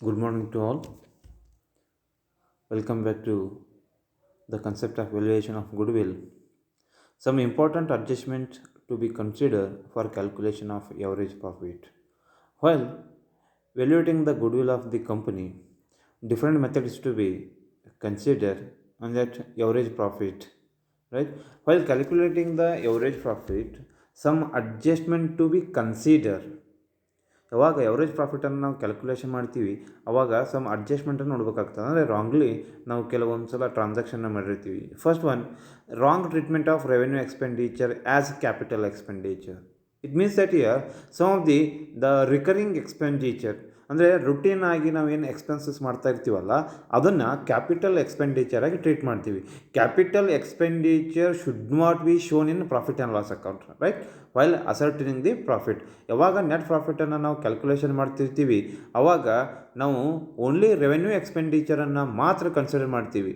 Good morning to all. Welcome back to the concept of valuation of goodwill. Some important adjustments to be considered for calculation of average profit. While valuating the goodwill of the company, different methods to be considered on that average profit. Right? While calculating the average profit, some adjustment to be considered. ಯಾವಾಗ average ಪ್ರಾಫಿಟನ್ನು ನಾವು calculation ಮಾಡ್ತೀವಿ ಅವಾಗ some ಅಡ್ಜಸ್ಟ್ಮೆಂಟನ್ನು ನೋಡ್ಬೇಕಾಗ್ತದೆ. ಅಂದರೆ wrongly ನಾವು ಕೆಲವೊಂದು ಸಲ ಟ್ರಾನ್ಸಾಕ್ಷನ್ನ ಮಾಡಿರ್ತೀವಿ. First one, wrong treatment of revenue expenditure as capital expenditure. It means that year some of the recurring expenditure, ಅಂದರೆ ರುಟೀನ್ ಆಗಿ ನಾವೇನು ಎಕ್ಸ್ಪೆನ್ಸಸ್ ಮಾಡ್ತಾ ಇರ್ತೀವಲ್ಲ ಅದನ್ನು ಕ್ಯಾಪಿಟಲ್ ಎಕ್ಸ್ಪೆಂಡಿಚರ್ ಆಗಿ ಟ್ರೀಟ್ ಮಾಡ್ತೀವಿ. Capital expenditure should not be shown in profit and loss account, right, while ascertaining the profit. ಯಾವಾಗ net ಪ್ರಾಫಿಟನ್ನು ನಾವು ಕ್ಯಾಲ್ಕುಲೇಷನ್ ಮಾಡ್ತಿರ್ತೀವಿ ಅವಾಗ ನಾವು ಓನ್ಲಿ ರೆವೆನ್ಯೂ ಎಕ್ಸ್ಪೆಂಡಿಚರನ್ನು ಮಾತ್ರ ಕನ್ಸಿಡರ್ ಮಾಡ್ತೀವಿ,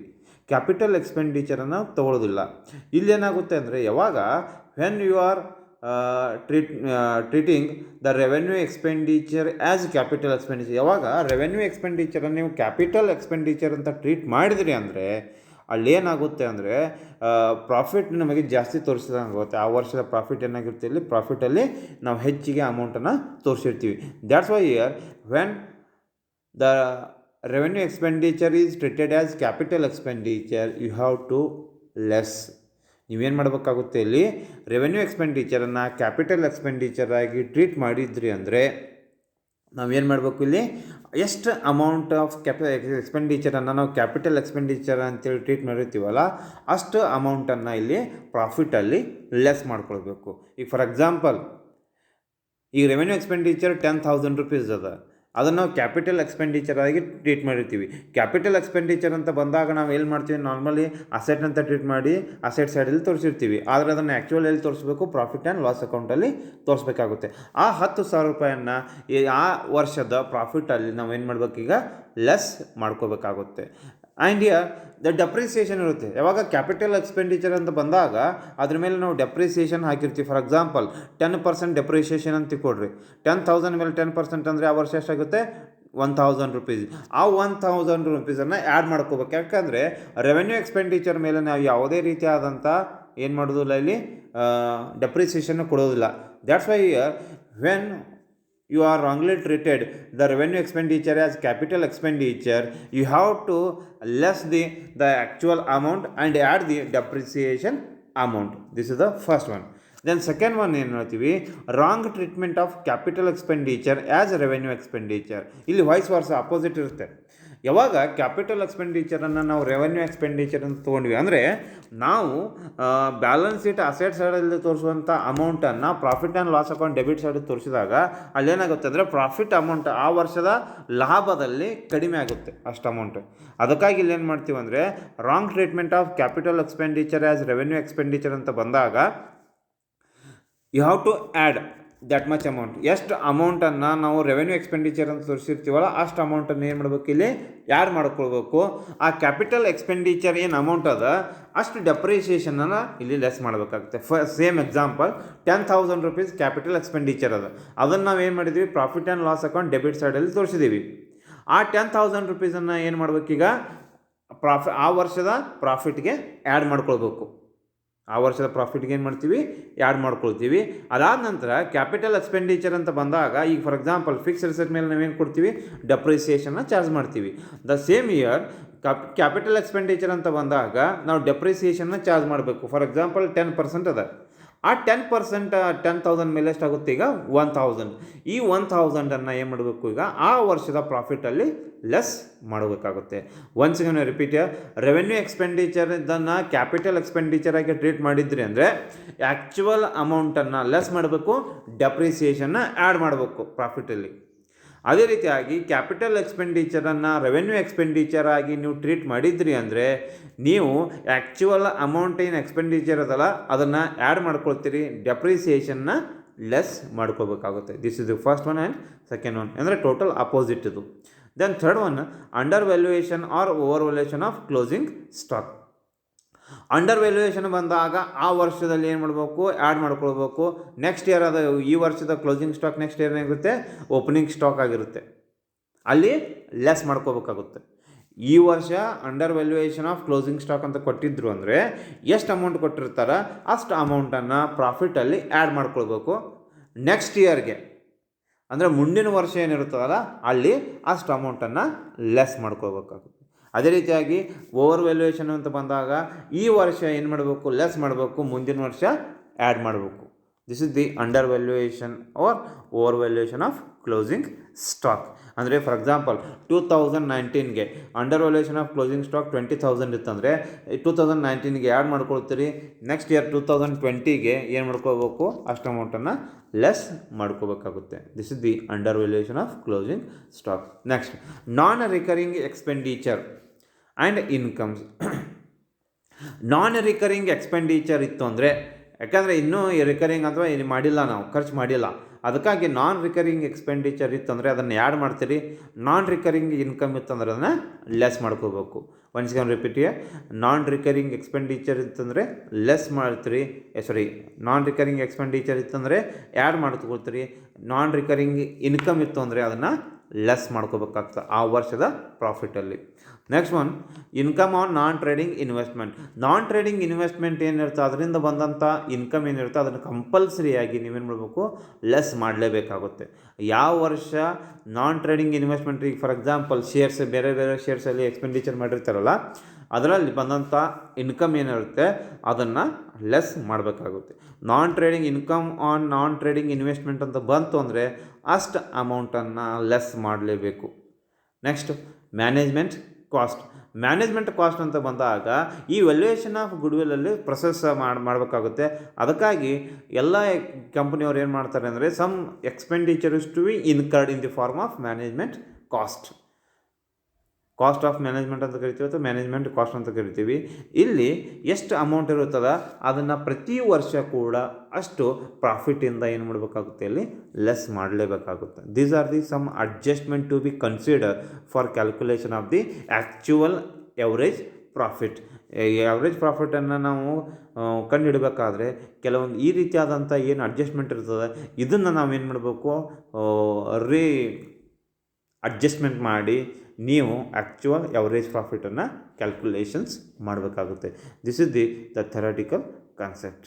ಕ್ಯಾಪಿಟಲ್ ಎಕ್ಸ್ಪೆಂಡಿಚರನ್ನು ತೊಗೊಳ್ಳೋದಿಲ್ಲ. ಇಲ್ಲೇನಾಗುತ್ತೆ ಅಂದರೆ ಯಾವಾಗ when you are treating the revenue expenditure as capital expenditure, ಯಾವಾಗ ರೆವೆನ್ಯೂ ಎಕ್ಸ್ಪೆಂಡಿಚರನ್ನು ನೀವು ಕ್ಯಾಪಿಟಲ್ ಎಕ್ಸ್ಪೆಂಡಿಚರ್ ಅಂತ ಟ್ರೀಟ್ ಮಾಡಿದ್ರಿ ಅಂದರೆ ಅಲ್ಲೇನಾಗುತ್ತೆ ಅಂದರೆ ಪ್ರಾಫಿಟ್ ನಮಗೆ ಜಾಸ್ತಿ ತೋರಿಸಿದಂಗೆ ಆಗುತ್ತೆ. ಆ ವರ್ಷದ ಪ್ರಾಫಿಟ್ ಏನಾಗಿರುತ್ತೆ, ಇಲ್ಲಿ ಪ್ರಾಫಿಟಲ್ಲಿ ನಾವು ಹೆಚ್ಚಿಗೆ ಅಮೌಂಟನ್ನು ತೋರಿಸಿರ್ತೀವಿ. That's why year when the revenue expenditure is treated as capital expenditure you have to less. ನೀವೇನು ಮಾಡಬೇಕಾಗುತ್ತೆ, ಇಲ್ಲಿ ರೆವೆನ್ಯೂ ಎಕ್ಸ್ಪೆಂಡಿಚರನ್ನು ಕ್ಯಾಪಿಟಲ್ ಎಕ್ಸ್ಪೆಂಡಿಚರ್ ಆಗಿ ಟ್ರೀಟ್ ಮಾಡಿದ್ರಿ ಅಂದರೆ ನಾವೇನು ಮಾಡಬೇಕು, ಇಲ್ಲಿ ಎಷ್ಟು ಅಮೌಂಟ್ ಆಫ್ ಎಕ್ಸ್ಪೆಂಡಿಚರನ್ನು ನಾವು ಕ್ಯಾಪಿಟಲ್ ಎಕ್ಸ್ಪೆಂಡಿಚರ್ ಅಂತೇಳಿ ಟ್ರೀಟ್ ಮಾಡಿರ್ತೀವಲ್ಲ ಅಷ್ಟು ಅಮೌಂಟನ್ನು ಇಲ್ಲಿ ಪ್ರಾಫಿಟಲ್ಲಿ ಲೆಸ್ ಮಾಡ್ಕೊಳ್ಬೇಕು. ಈಗ ಫಾರ್ ಎಕ್ಸಾಂಪಲ್ ಈಗ ರೆವೆನ್ಯೂ ಎಕ್ಸ್ಪೆಂಡಿಚರ್ 10,000 rupees ಅದ, ಅದನ್ನು ನಾವು ಕ್ಯಾಪಿಟಲ್ ಎಕ್ಸ್ಪೆಂಡಿಚರ್ ಆಗಿ ಟ್ರೀಟ್ ಮಾಡಿರ್ತೀವಿ. ಕ್ಯಾಪಿಟಲ್ ಎಕ್ಸ್ಪೆಂಡಿಚರ್ ಅಂತ ಬಂದಾಗ ನಾವು ಎಲ್ಲಿ ಮಾಡ್ತೀವಿ, ನಾರ್ಮಲಿ ಅಸೆಟ್ ಅಂತ ಟ್ರೀಟ್ ಮಾಡಿ ಅಸೆಟ್ ಸೈಡಲ್ಲಿ ತೋರಿಸಿರ್ತೀವಿ. ಆದರೆ ಅದನ್ನು ಆ್ಯಕ್ಚುಲ್ ಎಲ್ಲಿ ತೋರಿಸ್ಬೇಕು, ಪ್ರಾಫಿಟ್ ಆ್ಯಂಡ್ ಲಾಸ್ ಅಕೌಂಟಲ್ಲಿ ತೋರಿಸ್ಬೇಕಾಗುತ್ತೆ. ಆ 10,000 ರೂಪಾಯಿಯನ್ನು ಆ ವರ್ಷದ ಪ್ರಾಫಿಟಲ್ಲಿ ನಾವು ಏನು ಮಾಡಬೇಕು, ಈಗ ಲೆಸ್ ಮಾಡ್ಕೋಬೇಕಾಗುತ್ತೆ. ಆ್ಯಂಡ್ ಇಯರ್ ದ ಡೆಪ್ರಿಸಿಯೇಷನ್ ಇರುತ್ತೆ. ಯಾವಾಗ ಕ್ಯಾಪಿಟಲ್ ಎಕ್ಸ್ಪೆಂಡಿಚರ್ ಅಂತ ಬಂದಾಗ ಅದ್ರ ಮೇಲೆ ನಾವು ಡೆಪ್ರಿಸಿಯೇಷನ್ ಹಾಕಿರ್ತೀವಿ. ಫಾರ್ ಎಕ್ಸಾಂಪಲ್ 10% ಡೆಪ್ರಿಸಿಯೇಷನ್ ಅಂತ ತಿಳ್ಕೊಡ್ರಿ. 10,000 ಮೇಲೆ 10% ಅಂದರೆ ಆ ವರ್ಷ ಎಷ್ಟಾಗುತ್ತೆ, 1,000 rupees. ಆ 1,000 rupeesನ್ನು ಆ್ಯಡ್ ಮಾಡ್ಕೋಬೇಕು. ಯಾಕಂದರೆ ರೆವೆನ್ಯೂ ಎಕ್ಸ್ಪೆಂಡಿಚರ್ ಮೇಲೆ ನಾವು ಯಾವುದೇ ರೀತಿಯಾದಂಥ ಏನು ಮಾಡೋದಿಲ್ಲ, ಇಲ್ಲಿ ಡೆಪ್ರಿಸಿಯೇಷನ್ ಕೊಡೋದಿಲ್ಲ. That's why year when you are wrongly treated the revenue expenditure as capital expenditure, you have to less the actual amount and add the depreciation amount. This is the first one. Then second one ಏನು ಹೇಳ್ತೀವಿ, wrong treatment of capital expenditure as revenue expenditure. ಇಲ್ಲಿ voice ವರ್ಸ opposite ಇರುತ್ತೆ. ಯಾವಾಗ capital ಎಕ್ಸ್ಪೆಂಡಿಚರನ್ನು ನಾವು revenue expenditure ಅಂತ ತೊಗೊಂಡ್ವಿ ಅಂದರೆ ನಾವು ಬ್ಯಾಲೆನ್ಸ್ ಶೀಟ್ ಅಸೆಟ್ ಸೈಡಲ್ಲಿ ತೋರಿಸುವಂಥ ಅಮೌಂಟನ್ನು profit and loss account debit ಸೈಡಲ್ಲಿ ತೋರಿಸಿದಾಗ ಅಲ್ಲೇನಾಗುತ್ತೆ ಅಂದರೆ ಪ್ರಾಫಿಟ್ ಅಮೌಂಟ್ ಆ ವರ್ಷದ ಲಾಭದಲ್ಲಿ ಕಡಿಮೆ ಆಗುತ್ತೆ ಅಷ್ಟು ಅಮೌಂಟ್. ಅದಕ್ಕಾಗಿ ಇಲ್ಲೇನು ಮಾಡ್ತೀವಿ ಅಂದರೆ wrong treatment of capital expenditure as revenue expenditure ಅಂತ ಬಂದಾಗ you have to add that much amount. ಎಷ್ಟು ಅಮೌಂಟನ್ನು ನಾವು ರೆವೆನ್ಯೂ ಎಕ್ಸ್ಪೆಂಡಿಚರ್ ಅಂತ ತೋರಿಸಿರ್ತೀವಲ್ಲ ಅಷ್ಟು ಅಮೌಂಟನ್ನು ಏನು ಮಾಡಬೇಕು, ಇಲ್ಲಿ ಯಾರು ಮಾಡ್ಕೊಳ್ಬೇಕು, ಆ ಕ್ಯಾಪಿಟಲ್ ಎಕ್ಸ್ಪೆಂಡಿಚರ್ ಏನು ಅಮೌಂಟ್ ಅದ ಅಷ್ಟು ಡೆಪ್ರಿಸಿಯೇಷನನ್ನು ಇಲ್ಲಿ ಲೆಸ್ ಮಾಡಬೇಕಾಗುತ್ತೆ. Same example 10,000 rupees capital expenditure ಅದ, ಅದನ್ನು ನಾವು ಏನು ಮಾಡಿದ್ವಿ, profit and loss account debit ಸೈಡಲ್ಲಿ ತೋರಿಸಿದ್ದೀವಿ. ಆ 10,000 rupeesನ್ನು ಏನು ಮಾಡಬೇಕೀಗ, ಆ ವರ್ಷದ ಪ್ರಾಫಿಟ್ಗೆ ಆ್ಯಡ್ ಮಾಡ್ಕೊಳ್ಬೇಕು. ಆ ವರ್ಷದ ಪ್ರಾಫಿಟ್ಗೆ ಏನು ಮಾಡ್ತೀವಿ, ಆ್ಯಡ್ ಮಾಡ್ಕೊಳ್ತೀವಿ. ಅದಾದ ನಂತರ ಕ್ಯಾಪಿಟಲ್ ಎಕ್ಸ್ಪೆಂಡಿಚರ್ ಅಂತ ಬಂದಾಗ ಈಗ ಫಾರ್ ಎಕ್ಸಾಂಪಲ್ ಫಿಕ್ಸ್ ರಿಸೆಟ್ ಮೇಲೆ ನಾವೇನು ಕೊಡ್ತೀವಿ, ಡೆಪ್ರಿಸಿಯೇಷನ್ನ ಚಾರ್ಜ್ ಮಾಡ್ತೀವಿ. The same year capital expenditure ಅಂತ ಬಂದಾಗ ನಾವು ಡೆಪ್ರಿಸಿಯೇಷನ್ನ ಚಾರ್ಜ್ ಮಾಡಬೇಕು. ಫಾರ್ ಎಕ್ಸಾಂಪಲ್ 10% ಅದ, ಆ 10% 10,000 ಮೇಲೆ ಎಷ್ಟಾಗುತ್ತೆ, ಈಗ 1,000. ಈ 1,000ಅನ್ನು ಏನು ಮಾಡಬೇಕು, ಈಗ ಆ ವರ್ಷದ ಪ್ರಾಫಿಟಲ್ಲಿ ಲೆಸ್ ಮಾಡಬೇಕಾಗುತ್ತೆ. Once again repeat, revenue expenditure ಇದನ್ನು ಕ್ಯಾಪಿಟಲ್ ಎಕ್ಸ್ಪೆಂಡಿಚರ್ ಆಗಿ ಟ್ರೀಟ್ ಮಾಡಿದ್ರಿ ಅಂದರೆ ಆ್ಯಕ್ಚುವಲ್ ಅಮೌಂಟನ್ನು ಲೆಸ್ ಮಾಡಬೇಕು, ಡೆಪ್ರಿಸಿಯೇಷನ್ನ ಆ್ಯಡ್ ಮಾಡಬೇಕು ಪ್ರಾಫಿಟಲ್ಲಿ. ಅದೇ ರೀತಿಯಾಗಿ ಕ್ಯಾಪಿಟಲ್ ಎಕ್ಸ್ಪೆಂಡಿಚರನ್ನು ರೆವೆನ್ಯೂ ಎಕ್ಸ್ಪೆಂಡಿಚರ್ ಆಗಿ ನೀವು ಟ್ರೀಟ್ ಮಾಡಿದ್ರಿ ಅಂದರೆ ನೀವು ಆ್ಯಕ್ಚುವಲ್ ಅಮೌಂಟ್ ಏನು ಎಕ್ಸ್ಪೆಂಡಿಚರ್ ಅದಲ್ಲ ಅದನ್ನು ಆ್ಯಡ್ ಮಾಡ್ಕೊಳ್ತೀರಿ, ಡೆಪ್ರಿಸಿಯೇಷನ್ನ ಲೆಸ್ ಮಾಡ್ಕೋಬೇಕಾಗುತ್ತೆ. This is the first one and second one, ಅಂದರೆ ಟೋಟಲ್ ಅಪೋಸಿಟ್ ಇದು. Then third one, under valuation or over valuation of closing stock. Under valuation ಬಂದಾಗ ಆ ವರ್ಷದಲ್ಲಿ ಏನು ಮಾಡಬೇಕು, ಆ್ಯಡ್ ಮಾಡ್ಕೊಳ್ಬೇಕು. ನೆಕ್ಸ್ಟ್ ಇಯರ್ ಅದು ಈ ವರ್ಷದ ಕ್ಲೋಸಿಂಗ್ ಸ್ಟಾಕ್ ನೆಕ್ಸ್ಟ್ ಇಯರ್ ಏನಾಗಿರುತ್ತೆ, ಓಪನಿಂಗ್ ಸ್ಟಾಕ್ ಆಗಿರುತ್ತೆ. ಅಲ್ಲಿ ಲೆಸ್ ಮಾಡ್ಕೋಬೇಕಾಗುತ್ತೆ. ಈ ವರ್ಷ under valuation of closing stock ಅಂತ ಕೊಟ್ಟಿದ್ರು ಅಂದರೆ ಎಷ್ಟು ಅಮೌಂಟ್ ಕೊಟ್ಟಿರ್ತಾರೆ ಅಷ್ಟು ಅಮೌಂಟನ್ನು ಪ್ರಾಫಿಟಲ್ಲಿ ಆ್ಯಡ್ ಮಾಡ್ಕೊಳ್ಬೇಕು ನೆಕ್ಸ್ಟ್ ಇಯರ್ಗೆ. ಅಂದರೆ ಮುಂದಿನ ವರ್ಷ ಏನಿರುತ್ತದಲ್ಲ ಅಲ್ಲಿ ಅಷ್ಟು ಅಮೌಂಟನ್ನು ಲೆಸ್ ಮಾಡ್ಕೋಬೇಕಾಗುತ್ತೆ. ಅದೇ ರೀತಿಯಾಗಿ ಓವರ್ ವ್ಯಾಲ್ಯೂಯೇಷನ್ ಅಂತ ಬಂದಾಗ ಈ ವರ್ಷ ಏನು ಮಾಡಬೇಕು, ಲೆಸ್ ಮಾಡಬೇಕು, ಮುಂದಿನ ವರ್ಷ ಆ್ಯಡ್ ಮಾಡಬೇಕು. This is the under valuation or over valuation of closing stock. ಅಂದರೆ ಫಾರ್ ಎಕ್ಸಾಂಪಲ್ 2019ಗೆ under valuation of closing stock 20,000 ಇತ್ತಂದರೆ 2019ಗೆ ಆ್ಯಡ್ ಮಾಡ್ಕೊಳ್ತೀರಿ. ನೆಕ್ಸ್ಟ್ ಇಯರ್ 2020ಗೆ ಏನು ಮಾಡ್ಕೋಬೇಕು, ಅಷ್ಟು ಅಮೌಂಟನ್ನು ಲೆಸ್ ಮಾಡ್ಕೋಬೇಕಾಗುತ್ತೆ. This is the under valuation of closing stock. Next non recurring expenditure and incomes. Non recurring expenditure ಇತ್ತು ಅಂದರೆ, ಯಾಕಂದರೆ ಇನ್ನೂ ರಿಕರಿಂಗ್ ಅಥವಾ ಏನು ಮಾಡಿಲ್ಲ, ನಾವು ಖರ್ಚು ಮಾಡಿಲ್ಲ, ಅದಕ್ಕಾಗಿ ನಾನ್ ರಿಕರಿಂಗ್ ಎಕ್ಸ್ಪೆಂಡಿಚರ್ ಇತ್ತಂದರೆ ಅದನ್ನು ಆ್ಯಡ್ ಮಾಡ್ತೀರಿ. ನಾನ್ ರಿಕರಿಂಗ್ ಇನ್ಕಮ್ ಇತ್ತಂದರೆ ಅದನ್ನು ಲೆಸ್ ಮಾಡ್ಕೋಬೇಕು. Once again repeat here, non recurring expenditure ಇತ್ತಂದರೆ ಲೆಸ್ ಮಾಡ್ತೀರಿ, ನಾನ್ ರಿಕರಿಂಗ್ ಎಕ್ಸ್ಪೆಂಡಿಚರ್ ಇತ್ತಂದರೆ ಆ್ಯಡ್ ಮಾಡ್ಕೊಳ್ತೀರಿ. ನಾನ್ ರಿಕರಿಂಗ್ ಇನ್ಕಮ್ ಇತ್ತು ಅಂದರೆ ಅದನ್ನು ಲೆಸ್ ಮಾಡ್ಕೋಬೇಕಾಗ್ತದೆ ಆ ವರ್ಷದ ಪ್ರಾಫಿಟಲ್ಲಿ. Next one, income on non trading investment. Non trading investment ಏನಿರುತ್ತೆ ಅದರಿಂದ ಬಂದಂಥ ಇನ್ಕಮ್ ಏನಿರುತ್ತೆ ಅದನ್ನು ಕಂಪಲ್ಸರಿಯಾಗಿ ನೀವೇನು ಮಾಡಬೇಕು, ಲೆಸ್ ಮಾಡಲೇಬೇಕಾಗುತ್ತೆ. ಯಾವ ವರ್ಷ ನಾನ್ ಟ್ರೇಡಿಂಗ್ ಇನ್ವೆಸ್ಟ್ಮೆಂಟ್, ಈಗ ಫಾರ್ ಎಕ್ಸಾಂಪಲ್ ಶೇರ್ಸ್, ಬೇರೆ ಬೇರೆ ಶೇರ್ಸಲ್ಲಿ ಎಕ್ಸ್ಪೆಂಡಿಚರ್ ಮಾಡಿರ್ತಾರಲ್ಲ ಅದರಲ್ಲಿ ಬಂದಂಥ ಇನ್ಕಮ್ ಏನಿರುತ್ತೆ ಅದನ್ನು ಲೆಸ್ ಮಾಡಬೇಕಾಗುತ್ತೆ. Non trading income on non trading investment ಅಂತ ಬಂತು ಅಂದರೆ ಅಷ್ಟು ಅಮೌಂಟನ್ನು ಲೆಸ್ ಮಾಡಲೇಬೇಕು. Next management cost. Management cost ಅಂತ ಬಂದಾಗ ಈ ವ್ಯಾಲ್ಯೂಯೇಷನ್ ಆಫ್ ಗುಡ್ವಿಲ್ಲಲ್ಲಿ ಪ್ರೊಸೆಸ್ ಮಾಡಬೇಕಾಗುತ್ತೆ. ಅದಕ್ಕಾಗಿ ಎಲ್ಲ ಕಂಪ್ನಿಯವ್ರು ಏನು ಮಾಡ್ತಾರೆ ಅಂದರೆ some expenditure is to be incurred in the form of management cost. Cost of management ಅಂತ ಕರಿತೀವಿ ಅಥವಾ ಮ್ಯಾನೇಜ್ಮೆಂಟ್ ಕಾಸ್ಟ್ ಅಂತ ಕರಿತೀವಿ. ಇಲ್ಲಿ ಎಷ್ಟು ಅಮೌಂಟ್ ಇರುತ್ತದ ಅದನ್ನು ಪ್ರತಿ ವರ್ಷ ಕೂಡ ಅಷ್ಟು ಪ್ರಾಫಿಟಿಂದ ಏನು ಮಾಡಬೇಕಾಗುತ್ತೆ, ಅಲ್ಲಿ ಲೆಸ್ ಮಾಡಲೇಬೇಕಾಗುತ್ತೆ. These are the some adjustment to be consider for calculation of the actual average profit. Average ಪ್ರಾಫಿಟನ್ನು ನಾವು ಕಂಡುಹಿಡಬೇಕಾದ್ರೆ ಕೆಲವೊಂದು ಈ ರೀತಿಯಾದಂಥ ಏನು ಅಡ್ಜಸ್ಟ್ಮೆಂಟ್ ಇರ್ತದೆ ಇದನ್ನು ನಾವೇನು ಮಾಡಬೇಕು, ಅಡ್ಜಸ್ಟ್ಮೆಂಟ್ ಮಾಡಿ ನೀವು ಆ್ಯಕ್ಚುವಲ್ ಎವರೇಜ್ ಪ್ರಾಫಿಟನ್ನು ಕ್ಯಾಲ್ಕುಲೇಷನ್ಸ್ ಮಾಡಬೇಕಾಗುತ್ತೆ. This is the theoretical concept.